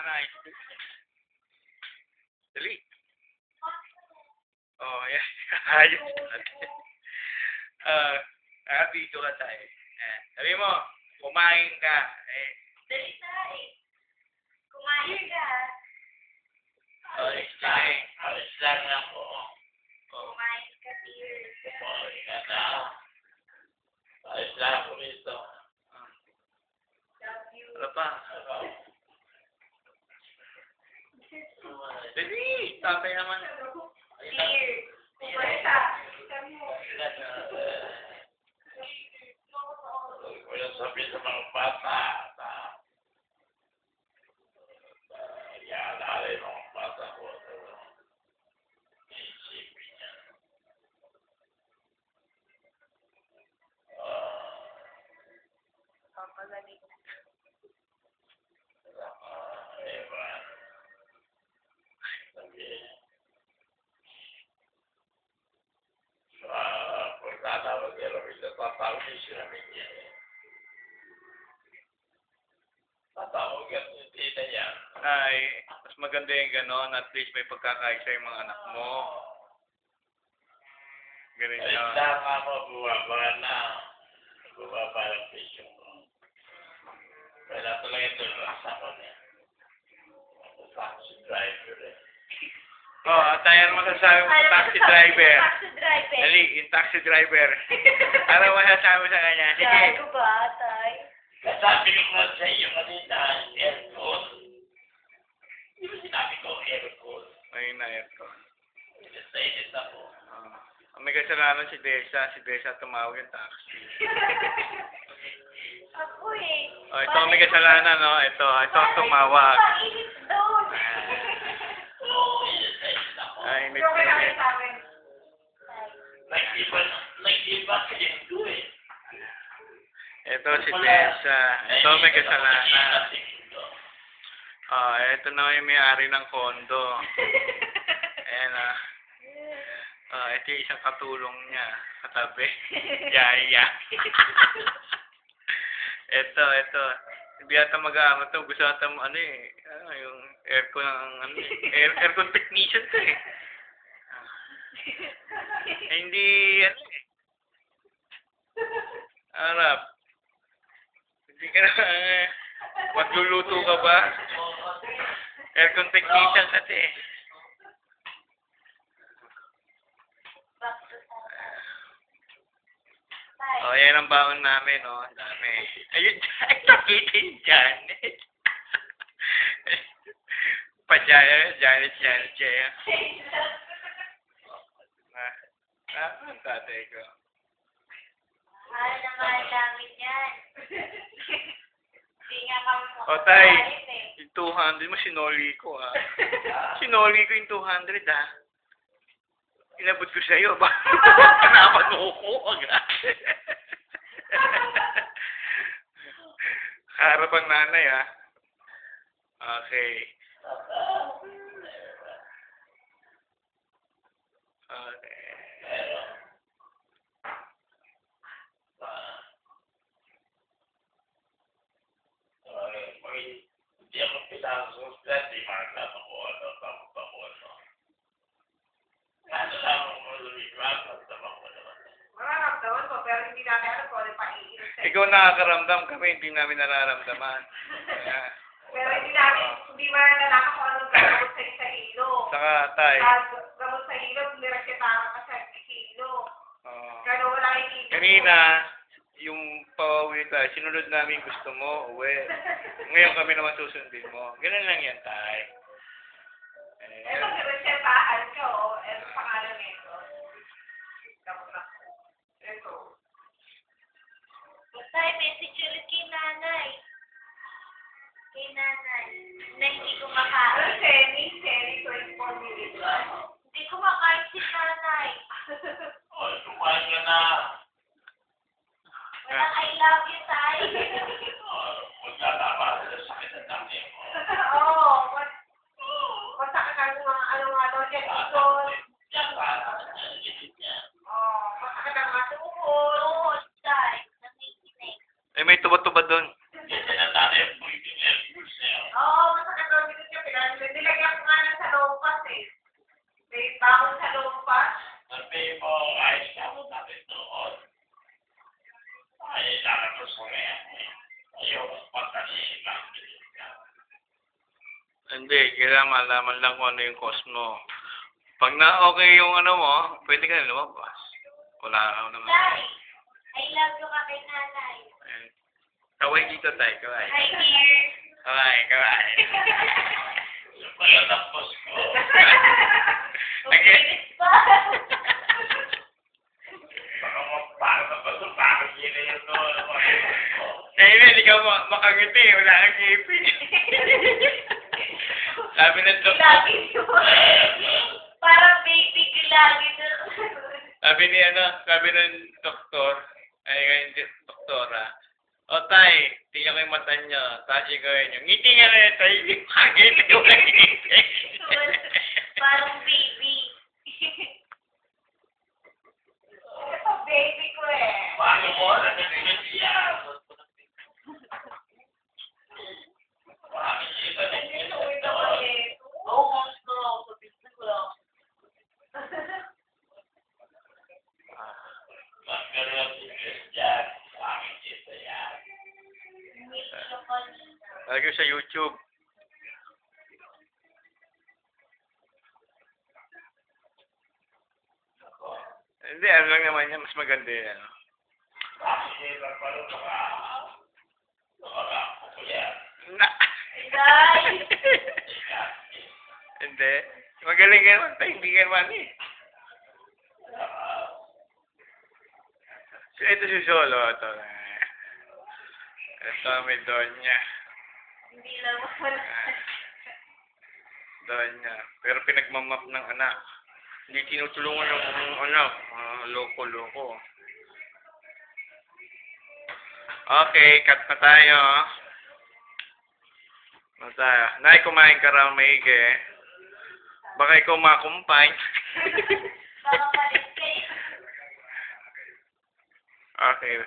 nice. Dali. Oh, yan. Ayos natin. Video ka tayo. Sabi mo, kumain ka. Dali tayo. Kumain ka. Alis lang ako. Kumain ka, dear. Kumain ka na. Alis lang ako nito. Love you. Ano pa? Dali! Tatay naman. Dear. Kumain ka. Wala sabihin sa mga bata. Yaalala yung mga bata ko. Isipin niya. Papagaling. Ewan. Pagkatawag nila rin na tatawag niya sila niya. Tatawag yan yung tita niya. Ay, mas maganda yung gano'n. At least may pagkakaisa yung mga anak mo. Ganun yun. Ay, tama mo, bumaba na. Bumaba ng presyo mo. Kaya talaga ito yung rasa ko niya. Taxi driver eh. Tayo ano masasabi mo sa taxi driver? Taxi driver. Dali, yung taxi driver. Ano masasabi mo sa kanya? Sige. Dahil ko ba, tay? Kasabi ko nga sa iyo kanina, aircon. Di ba sinabi ko aircon? Ayun na aircon. Excited ako. May kasalanan si Desa. Si Desa tumawag yung taxi. Ako eh. Ito ang may kasalanan, no? Ito ang tumawag. Painit doon. Ay, may Joke lang sa akin. Nag-iba kayo eh. Ito si Desa. Ito may kasalanan. Ito na yung may-ari ng kondo. Ayan ito yung isang katulong niya. Katabi. Yaya. Ito. Hindi yata mag-aama ito. Gusto yata mo, yung aircon ng, aircon technician ito eh. Hindi, Arap. Hindi ka na, magluluto ka ba? Aircon technician kasi eh. Yan ang baon namin, no? Dami. Ayun, nakita yung Janet. Janet. Ang tatay ko. Mahal na mahal namin yan. Hindi nga kami Tay, eh. yung 200 mo, sinoli ko, Sinoli ko yung 200, Inabot ko sa'yo, ba? Kanapan mo ko, agad. Harap ang nanay, Okay. Hindi ako pinasusunod, di magkano ko, Ano lang mo lumipas, naman ko naman. Mararamdaman mo, pero hindi namin alam kung ano paiinit sa'yo. Ikaw nakakaramdam kami, hindi namin nararamdaman. Pero hindi malalaman kung anong gamot sa'yo sa hilo. Saka, tay. Gamot sa hilo, niresyetahan ka sa hilo. Pero wala hilo. Kanina, yung pauwi tayo, sinunod namin gusto mo, uwi. Ngayon kami naman susundin mo. Ganun lang yan, tay. Ito, niresyetahan ka, Ito pangalan nito. Gamot ako. Ito. Tay, message ulit kay nanay. Na hindi kumakain. Semi 24 minutes. Hindi kumakain si nanay. Kumain ka na. Walang I love you, tay. Maglalaba sa sakit at dami mo. Oo. Masakit ang ano nga daw dyan. Masakit ang mga tuhod. Oo, tay. Nangikinig. May tuba-tuba doon. Oo, masakit daw dito Nilagyan ko nga ng salompas eh. May bakong salompas. Sabi mo, ayos ka mo natin doon. Ay, lalabas ko na yan eh. Ayaw, pagkasihin lang. Hindi, kailangan malaman lang kung ano yung cost mo. Pag na-okay yung ano mo, pwede ka na lumabas. Wala ka naman. Tay, I love you ka kay nanay. Ayan. Kaway dito tayo, kaway. Hi, dear. Kaway, kaway. Yung pala tapos ko. Okay. Pa. Baka mapala pa ito, bakit yun na yun doon? Eh, hindi ka makangiti, wala kang ngipin. Sabi ng doktor, Lagi yun. Parang baby ko lagi doon. sabi ng doktor, ay ngayon doktora, o tay, tingnan ko yung mata niyo, tapos gawin niyo, ngiti nga na yun, tay, ngiti, walang ngiti. Parang baby. Ito baby ko eh. Paano mo? Nagiging siya. Bakit yun na Ito kasi. magkaroon si Christian? Bakit ito yan? Lagi sa YouTube. Ako. Hindi, ano lang naman yan, mas maganda yan. Bakit yun lang pala nakakako ko yan? Na. Guys. Hindi. Magaling ka naman, tayo, hindi ka naman eh. So, ito si Solo, ito. Ito, may Donya. Hindi naman. Donya. Pero pinagmamap ng anak. Hindi tinutulungan ng anak. Loko-loko. Okay, cut na tayo. Ano tayo? Nay, kumain ka raw maigi. Baka ikaw makumpay. Baka palit kayo. Okay.